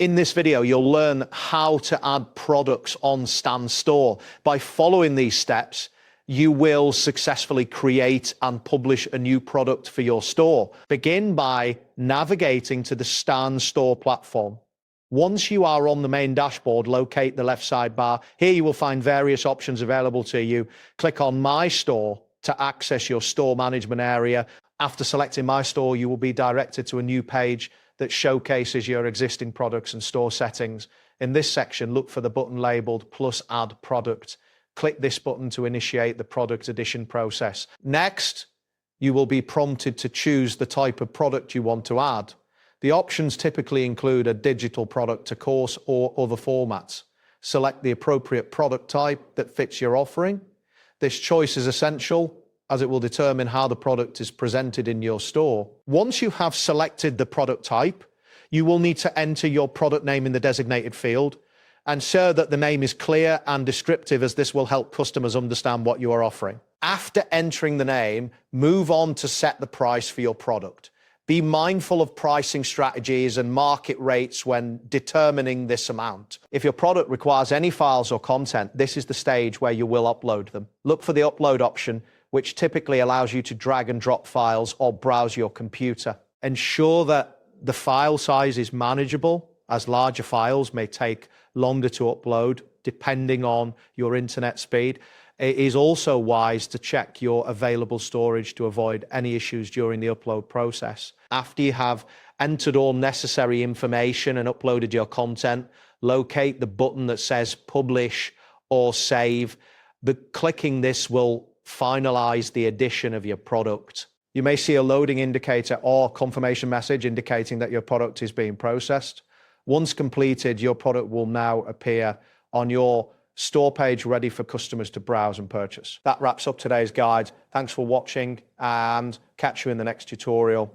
In this video, you'll learn how to add products on Stan Store. By following these steps, you will successfully create and publish a new product for your store. Begin by navigating to the Stan Store platform. Once you are on the main dashboard, locate the left sidebar. Here you will find various options available to you. Click on My Store to access your store management area. After selecting My Store, you will be directed to a new page that showcases your existing products and store settings. In this section, look for the button labeled Plus Add Product. Click this button to initiate the product addition process. Next, you will be prompted to choose the type of product you want to add. The options typically include a digital product, a course, or other formats. Select the appropriate product type that fits your offering. This choice is essential as it will determine how the product is presented in your store. Once you have selected the product type, you will need to enter your product name in the designated field. Ensure that the name is clear and descriptive, as this will help customers understand what you are offering. After entering the name, move on to set the price for your product. Be mindful of pricing strategies and market rates when determining this amount. If your product requires any files or content, this is the stage where you will upload them. Look for the upload option, which typically allows you to drag and drop files or browse your computer. Ensure that the file size is manageable, as larger files may take longer to upload depending on your internet speed. It is also wise to check your available storage to avoid any issues during the upload process. After you have entered all necessary information and uploaded your content, locate the button that says Publish or Save. Clicking this will finalize the addition of your product. You may see a loading indicator or confirmation message indicating that your product is being processed. Once completed, your product will now appear on your store page, ready for customers to browse and purchase. That wraps up today's guide. Thanks for watching, and catch you in the next tutorial.